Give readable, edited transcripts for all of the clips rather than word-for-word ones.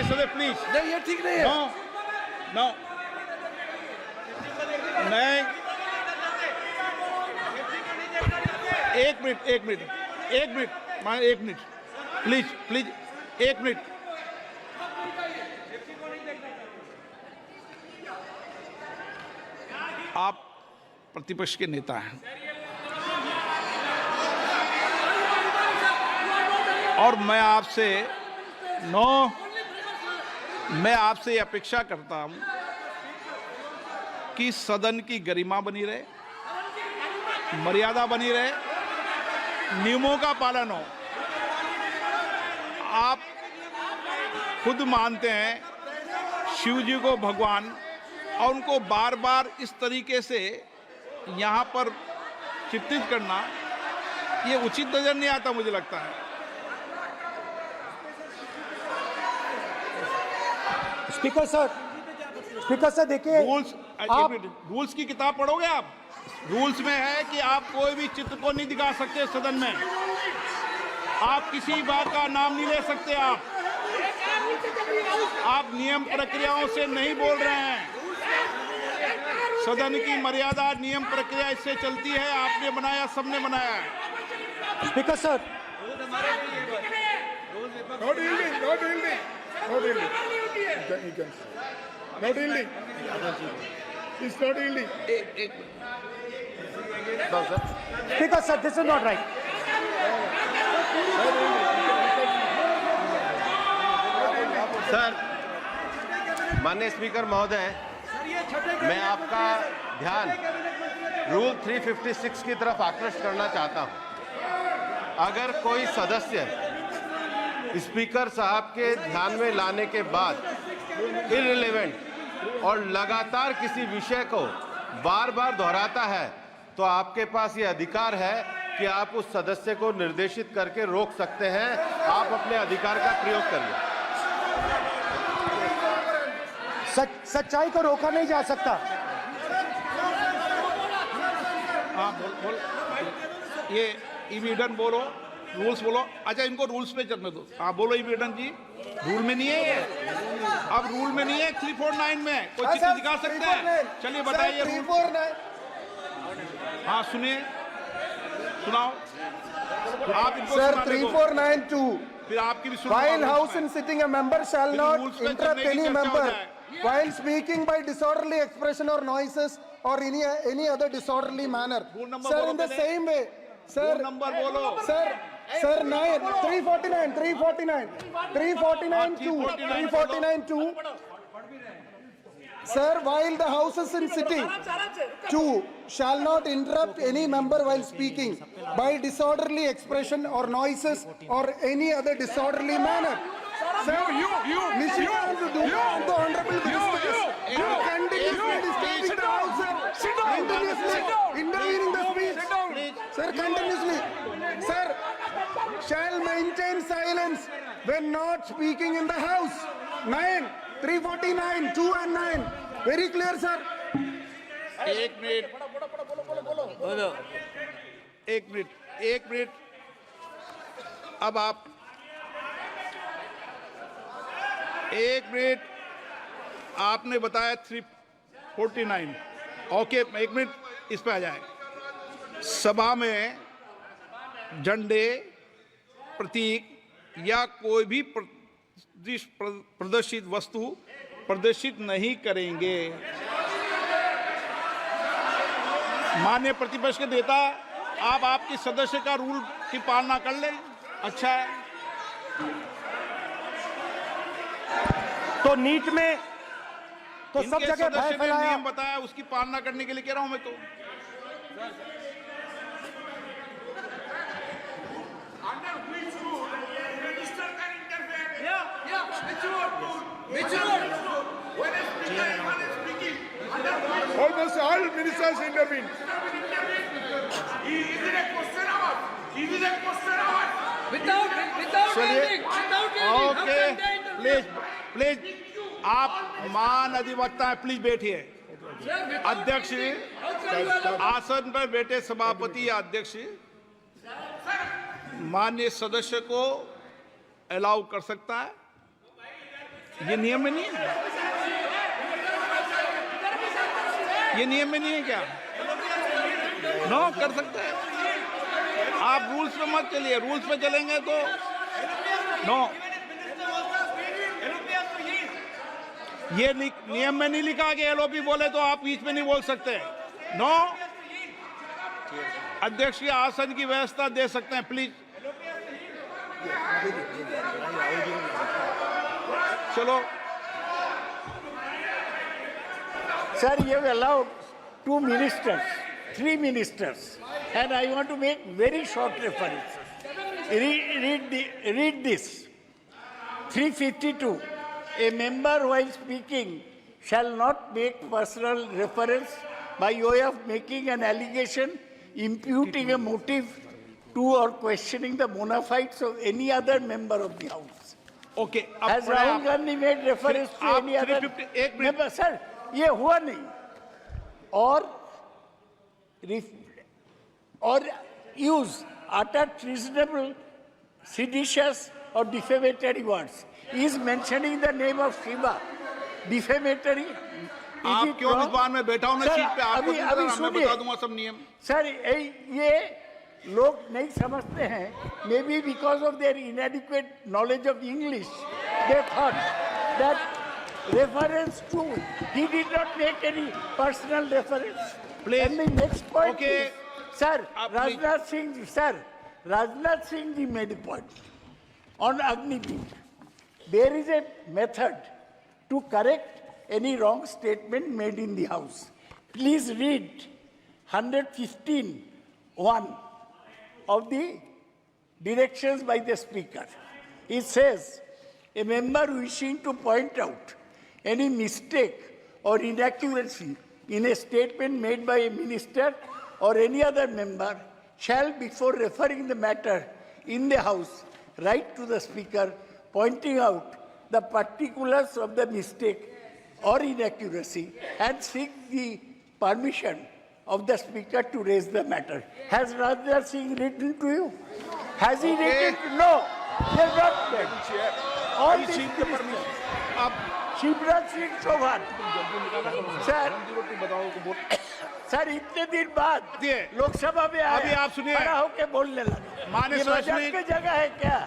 सदस्य प्लीज। नहीं, ये ठीक नहीं है। नो नो, मैं एक मिनट प्लीज 1 मिनट। आप प्रतिपक्ष के नेता हैं और मैं आपसे अपेक्षा करता हूं कि सदन की गरिमा बनी रहे, मर्यादा बनी रहे, नियमों का पालन हो। आप खुद मानते हैं शिव जी को भगवान, और उनको बार बार इस तरीके से यहाँ पर चित्रित करना ये उचित नजर नहीं आता, मुझे लगता है। स्पीकर सर देखिए, रूल्स की किताब पढ़ोगे आप? रूल्स में है कि आप कोई भी चित्र को नहीं दिखा सकते सदन में, आप किसी बात का नाम नहीं ले सकते। आप नियम प्रक्रियाओं से नहीं बोल रहे हैं। सदन की मर्यादा, नियम प्रक्रिया इससे चलती है। आपने बनाया, सबने बनाया है। Speaker sir, speaker sir, this is not right. Sir, माननीय स्पीकर महोदय, मैं आपका ध्यान रूल 356 की तरफ आकृष्ट करना चाहता हूं। अगर कोई सदस्य स्पीकर साहब के ध्यान में लाने के बाद इररिलेवेंट और लगातार किसी विषय को बार बार दोहराता है, तो आपके पास ये अधिकार है कि आप उस सदस्य को निर्देशित करके रोक सकते हैं। आप अपने अधिकार का प्रयोग करिए। सच्चाई को रोका नहीं जा सकता। हाँ, बोल। ये ईवीडन बोलो, रूल्स बोलो। अच्छा, इनको रूल्स पे चलने दो। हाँ, बोलो ईवीडन जी। रूल में नहीं है ये, अब रूल में नहीं है। 349 में कोई चित्र दिखा सकता है? चलिए बताइए रूल। हाँ, सुनिए, सुनाओ आप इनको। सर 3492, फिर आपकी भी सुनो। while house in sitting a member shall not interrupt any member while speaking by disorderly expression or noises or any other disorderly manner. Sir, in the same way, sir, number बोलो। sir 349 Sir, while the house is in sitting, 2 shall not interrupt any member while speaking by disorderly expression or noises or any other disorderly manner. Sir, the honorable ministers continuously disturbing the house, sir. Continuously intervening the speech. Sir, continuously. Sir, shall maintain silence when not speaking in the house. 9, 349, 2 and 9. Very clear, sir. एक minute. अब आप 1 minute. आपने बताया 349। Okay, 1 minute इस पे आ जाए। सभा में झंडे, प्रतीक या कोई भी प्रदर्शित वस्तु प्रदर्शित नहीं करेंगे। माननीय प्रतिपक्ष के नेता, आप आपकी सदस्य का रूल की पालना कर लें, अच्छा है। तो नीट में तो सब इनके जगह भय सदस्य ने फैलाया। नियम बताया, उसकी पालना करने के लिए कह रहा हूं मैं तो। Almost all ministers intervened. Okay, please आप मान अधिवक्ता हैं, प्लीज बैठिए। अध्यक्ष, आसन पर बैठे सभापति या अध्यक्ष माननीय सदस्य को अलाउ कर सकता है। ये नियम में नहीं है, ये नियम में नहीं है क्या? नो, कर सकते हैं आप। रूल्स पे मत चलिए, रूल्स पे चलेंगे तो नो। ये नियम में नहीं लिखा कि एलओपी बोले तो आप बीच में नहीं बोल सकते। नो, अध्यक्ष के आसन की व्यवस्था दे सकते हैं प्लीज। चलो Sir, you have allowed 2 ministers, 3 ministers, and I want to make very short references. Read this. 352. A member while speaking shall not make personal reference by way of making an allegation, imputing a motive to or questioning the bona fides of any other member of the House. Okay, Has Rahul Gandhi made reference to आप any other 351 member? Sir, ये हुआ नहीं. Or use uttered treasonable, seditious or defamatory words. He is mentioning the name of Shiva. Defamatory. आप क्यों विद्वान में बैठा हूं ना सीट पे? आपको मैं बता दूंगा सब नियम। सर, ये लोग नहीं समझते हैं. Maybe because of their inadequate knowledge of English, they thought that reference to, he did not make any personal reference. Please. And the next point Okay. is, sir, Please. Rajnath Singh ji made a point on Agniveer. There is a method to correct any wrong statement made in the House. Please read 115(1) of the directions by the Speaker. It says, a member wishing to point out any mistake or inaccuracy in a statement made by a minister or any other member shall, before referring the matter in the House, write to the Speaker pointing out the particulars of the mistake or inaccuracy and seek the permission of the Speaker to raise the matter. Has Rajnath Singh written to you? Has he written? No. He has not done. All these ministers. Shivraj Singh Chouhan sir इतने दिन बाद लोकसभा में अभी आप सुनिए, खड़ा होके बोलने लगा। माननीय ये मजाक की जगह है क्या?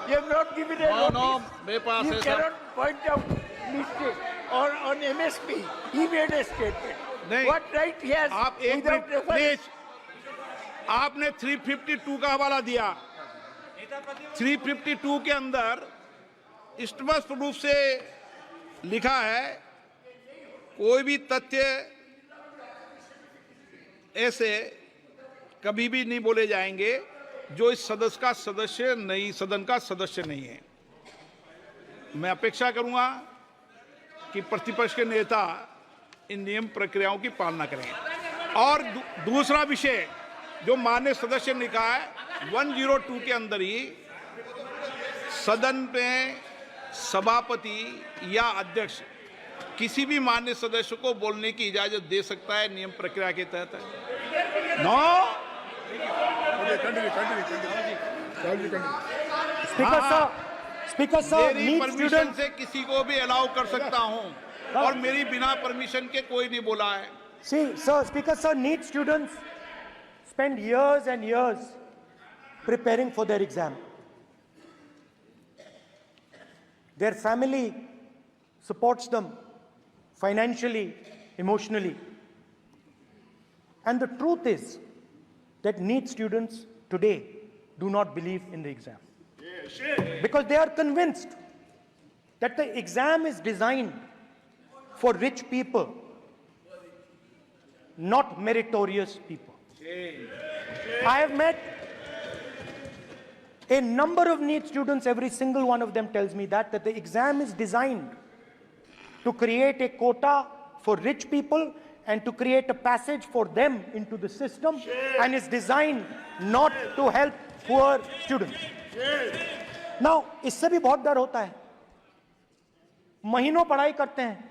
ये नॉट गिवन ए नोटिस। मेरे पास You है cannot point out mistake or on MSP. He made a statement. नहीं, What right he has आप एक without मिनट reference? प्लीज। आपने 352 का हवाला दिया। 352 के अंदर स्पष्ट रूप से लिखा है, कोई भी तथ्य ऐसे कभी भी नहीं बोले जाएंगे जो इस सदस्य का सदस्य नहीं, सदन का सदस्य नहीं है। मैं अपेक्षा करूंगा कि प्रतिपक्ष के नेता इन नियम प्रक्रियाओं की पालना करें। और दूसरा विषय जो माननीय सदस्य ने कहा है, 102 के अंदर ही सदन में सभापति या अध्यक्ष किसी भी माननीय सदस्य को बोलने की इजाजत दे सकता है, नियम प्रक्रिया के तहत है। नो, Speaker sir, मेरी needs परमिशन students. से किसी को भी अलाउ कर सकता हूं और मेरी बिना परमिशन के कोई नहीं बोला है। See, sir, Speaker sir, NEET students spend years and years preparing for their exam. Their family supports them financially, emotionally. And the truth is that NEET students today do not believe in the exam. Because they are convinced that the exam is designed for rich people, not meritorious people. I have met a number of NEET students, every single one of them tells me that the exam is designed to create a quota for rich people and to create a passage for them into the system, and is designed not to help poor students. Now, इससे भी बहुत डर होता है। महीनों पढ़ाई करते हैं,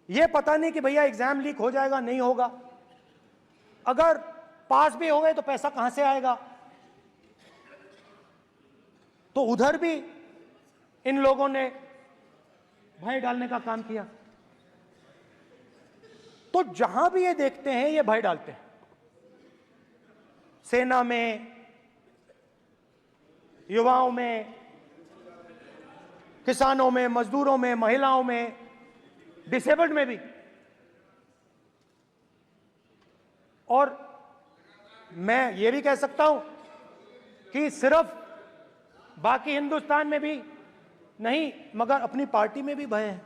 ये पता नहीं कि भैया एग्जाम लीक हो जाएगा, नहीं होगा। अगर पास भी हो गए तो पैसा कहां से आएगा? तो उधर भी इन लोगों ने भय डालने का काम किया। तो जहां भी ये देखते हैं ये भय डालते हैं, सेना में, युवाओं में, किसानों में, मजदूरों में, महिलाओं में, डिसेबल्ड में भी। और मैं ये भी कह सकता हूं कि सिर्फ बाकी हिंदुस्तान में भी नहीं, मगर अपनी पार्टी में भी भय है।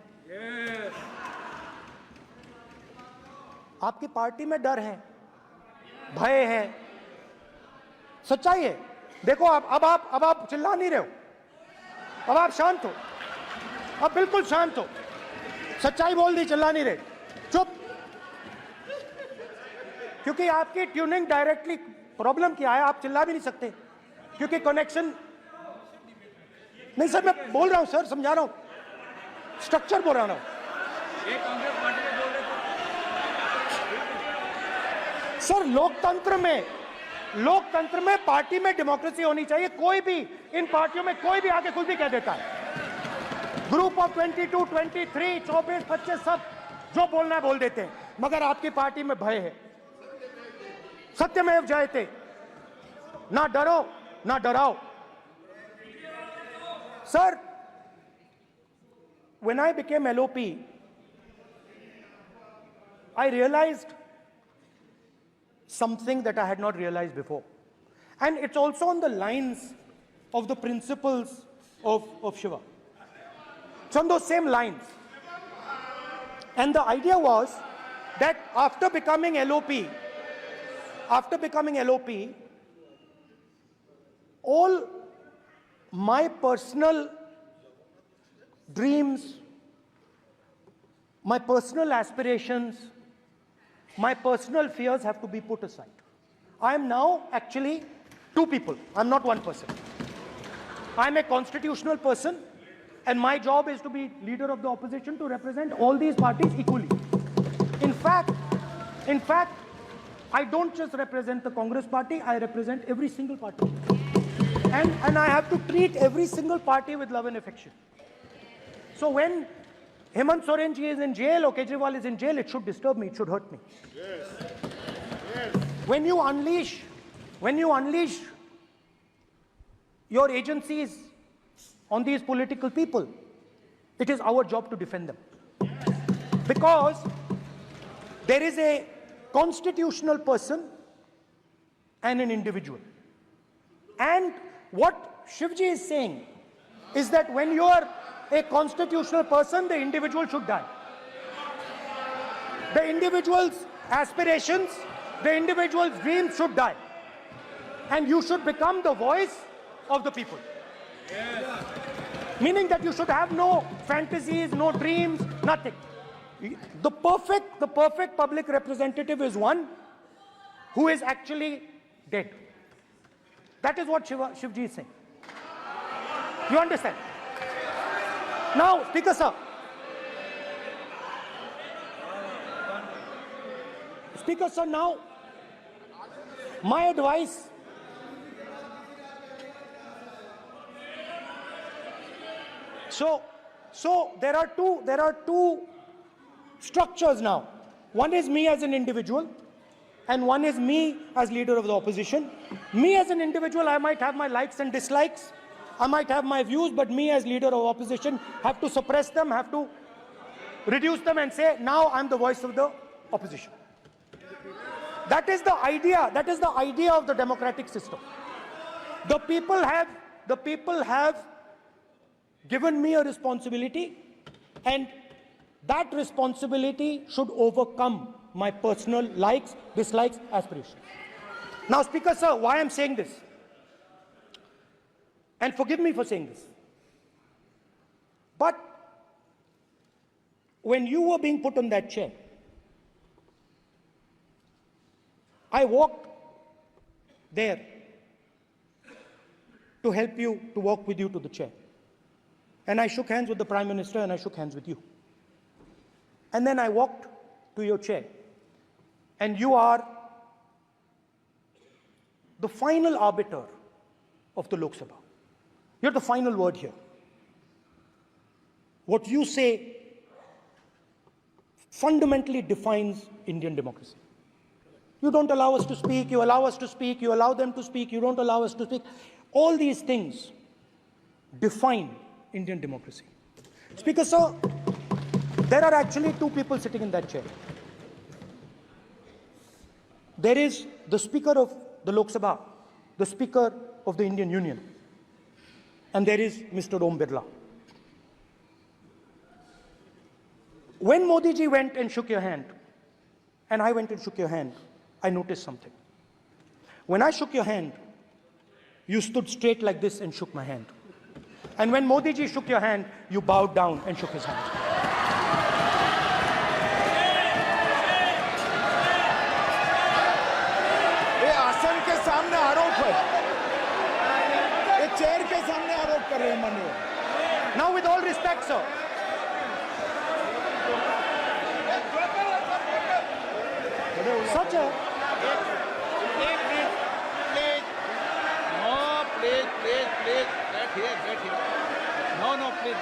आपकी पार्टी में डर है, भय है, सच्चाई है। देखो अब आप चिल्ला नहीं रहे हो, अब आप शांत हो, अब बिल्कुल शांत हो, सच्चाई बोल दी, चिल्ला नहीं रहे, चुप। क्योंकि आपकी ट्यूनिंग डायरेक्टली, प्रॉब्लम क्या है, आप चिल्ला भी नहीं सकते क्योंकि कनेक्शन नहीं। सर मैं बोल रहा हूं सर, समझा रहा हूं, स्ट्रक्चर बोल रहा हूं। सर लोकतंत्र में पार्टी में डेमोक्रेसी होनी चाहिए। कोई भी इन पार्टियों में कोई भी आके कुछ भी कह देता है, ग्रुप ऑफ 22, 23, 24, 25 सब जो बोलना है बोल देते हैं, मगर आपकी पार्टी में भय है। सत्यमेव जयते, ना डरो ना डराओ। Sir, when I became LOP, I realized something that I had not realized before. And it's also on the lines of the principles of Shiva. It's on those same lines. And the idea was that after becoming LOP, all my personal dreams, my personal aspirations, my personal fears have to be put aside. I am now actually two people. I'm not one person. I'm a constitutional person, and my job is to be leader of the opposition, to represent all these parties equally. In fact, I don't just represent the Congress party, I represent every single party. And I have to treat every single party with love and affection. So when Hemant Soren ji is in jail or Kejriwal is in jail, it should disturb me, it should hurt me. Yes. Yes. When you unleash your agencies on these political people, it is our job to defend them. Yes. Because there is a constitutional person and an individual. And what Shivji is saying is that when you are a constitutional person, the individual should die. The individual's aspirations, the individual's dreams should die. And you should become the voice of the people. Yes. Meaning that you should have no fantasies, no dreams, nothing. The perfect public representative is one who is actually dead. That is what Shivji is saying. You understand? Now, Speaker sir. Speaker sir, now, my advice. So there are two structures now. One is me as an individual, and one is me as leader of the opposition. Me as an individual, I might have my likes and dislikes. I might have my views, but me as leader of opposition have to suppress them, have to reduce them and say, now I'm the voice of the opposition. That is the idea. That is the idea of the democratic system. The people have given me a responsibility, and that responsibility should overcome my personal likes, dislikes, aspirations. Now, Speaker sir, why I'm saying this? And forgive me for saying this. But when you were being put on that chair, I walked there to help you, to walk with you to the chair. And I shook hands with the Prime Minister and I shook hands with you. And then I walked to your chair. And you are the final arbiter of the Lok Sabha. You're the final word here. what you say fundamentally defines Indian democracy. You don't allow us to speak, you allow us to speak, you allow them to speak, you don't allow us to speak. All these things define Indian democracy. Speaker, sir, there are actually two people sitting in that chair. There is the Speaker of the Lok Sabha, the Speaker of the Indian Union, and there is Mr. Om Birla. When Modi ji went and shook your hand, and I went and shook your hand, I noticed something. When I shook your hand, you stood straight like this and shook my hand. And when Modi ji shook your hand, you bowed down and shook his hand. ये आसन के सामने आरोप है, ये chair के सामने आरोप कर रहे हैं माननीय। Now, with all respect, sir, such a एक मिनट प्लीज नो प्लीज बैठिए नो प्लीज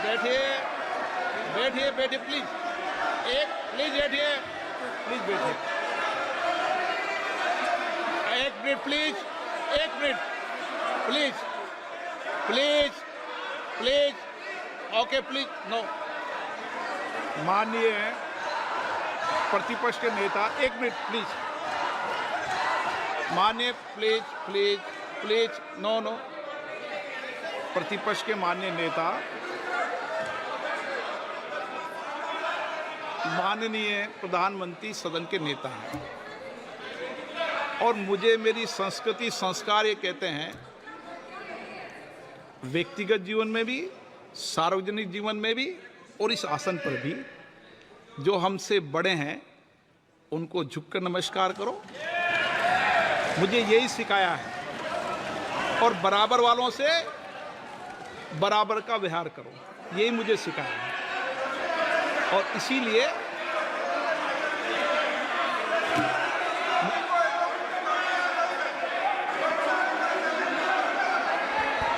बैठिए प्लीज बैठिए एक minute please okay please no माननीय प्रतिपक्ष के नेता एक मिनट प्लीज माननीय प्लीज नो प्रतिपक्ष के माननीय नेता माननीय प्रधानमंत्री सदन के नेता हैं और मुझे मेरी संस्कृति संस्कार ये कहते हैं व्यक्तिगत जीवन में भी सार्वजनिक जीवन में भी और इस आसन पर भी जो हमसे बड़े हैं उनको झुककर नमस्कार करो, मुझे यही सिखाया है और बराबर वालों से बराबर का व्यवहार करो, यही मुझे सिखाया है और इसीलिए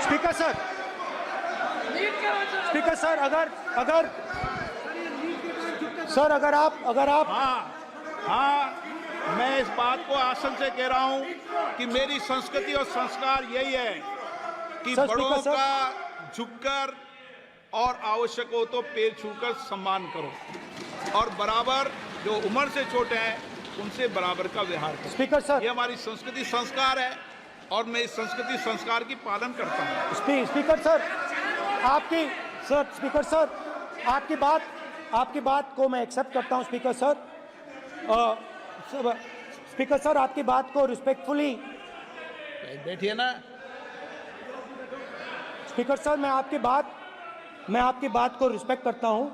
स्पीकर सर अगर आप हाँ मैं इस बात को आसन से कह रहा हूं कि मेरी संस्कृति और संस्कार यही है कि सर, बड़ों स्पीकर सर। का झुककर और आवश्यक हो तो पैर छूकर सम्मान करो और बराबर जो उम्र से छोटे हैं उनसे बराबर का व्यवहार करो। स्पीकर सर, ये हमारी संस्कृति संस्कार है और मैं इस संस्कृति संस्कार की पालन करता हूँ। स्पीकर सर आपकी बात को मैं एक्सेप्ट करता हूं स्पीकर सर आपकी बात को रिस्पेक्टफुली बैठिए ना स्पीकर सर मैं आपकी बात को रिस्पेक्ट करता हूं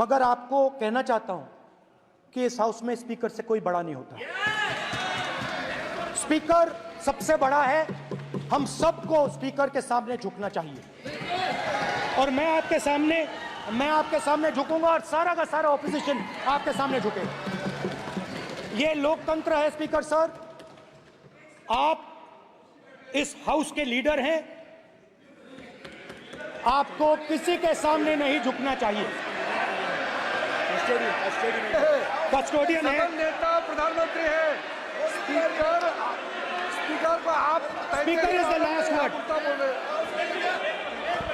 मगर आपको कहना चाहता हूं कि इस हाउस में स्पीकर से कोई बड़ा नहीं होता। स्पीकर सबसे बड़ा है, हम सबको स्पीकर के सामने झुकना चाहिए और मैं आपके सामने झुकूंगा और सारा का सारा ऑपोजिशन आपके सामने झुकेगा। ये लोकतंत्र है स्पीकर सर, आप इस हाउस के लीडर हैं, आपको किसी के सामने नहीं झुकना चाहिए। कस्टोडियन है, नेता प्रधानमंत्री है, स्पीकर को आप speaker is the last word,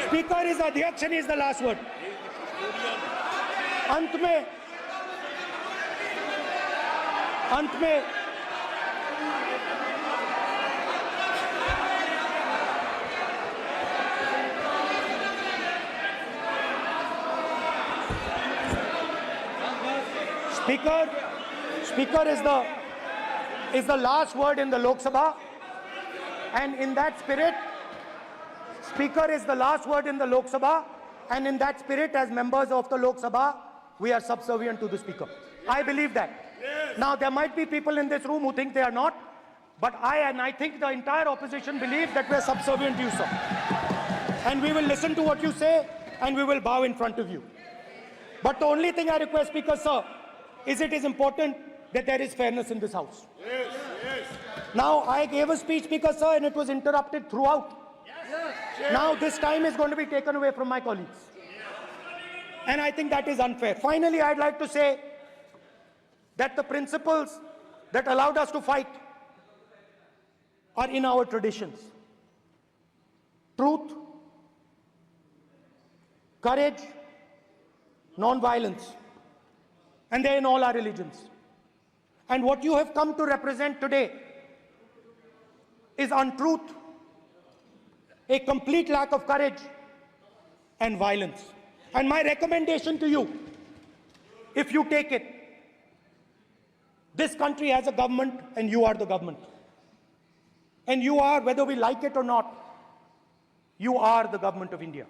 speaker is अध्यक्ष and is the last word. अंत में Speaker is the last word in the Lok Sabha, and in that spirit, Speaker is the last word in the Lok Sabha, and in that spirit, as members of the Lok Sabha, we are subservient to the Speaker. I believe that. Now, there might be people in this room who think they are not, but I think the entire opposition believes that we are subservient to you, sir. And we will listen to what you say, and we will bow in front of you. But the only thing I request, Speaker, sir, is it is important that there is fairness in this house. Yes. Now, I gave a speech, Speaker, sir, and it was interrupted throughout. Now, this time is going to be taken away from my colleagues. And I think that is unfair. Finally, I'd like to say that the principles that allowed us to fight are in our traditions. Truth, courage, non-violence. And they're in all our religions. And what you have come to represent today is untruth, a complete lack of courage, and violence. And my recommendation to you, if you take it, this country has a government and you are the government. And you are, whether we like it or not, you are the government of India.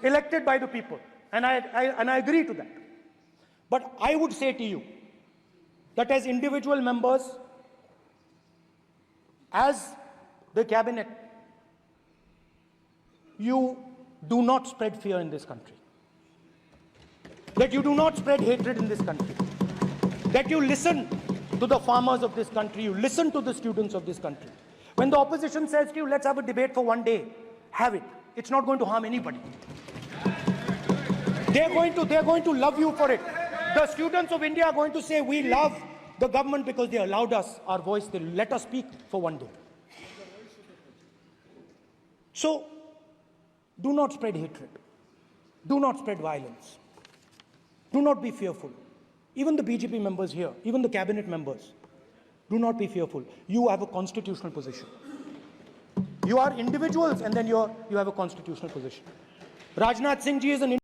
Elected by the people. And I agree to that. But I would say to you that as individual members, as the cabinet, you do not spread fear in this country. That you do not spread hatred in this country. That you listen to the farmers of this country, you listen to the students of this country. When the opposition says to you, let's have a debate for one day, have it. It's not going to harm anybody. They're going to love you for it. The students of India are going to say, we love the government because they allowed us our voice, they let us speak for one day. So, do not spread hatred. Do not spread violence. Do not be fearful. Even the BJP members here, even the cabinet members, do not be fearful. You have a constitutional position. You are individuals and then you have a constitutional position. Rajnath Singh ji is an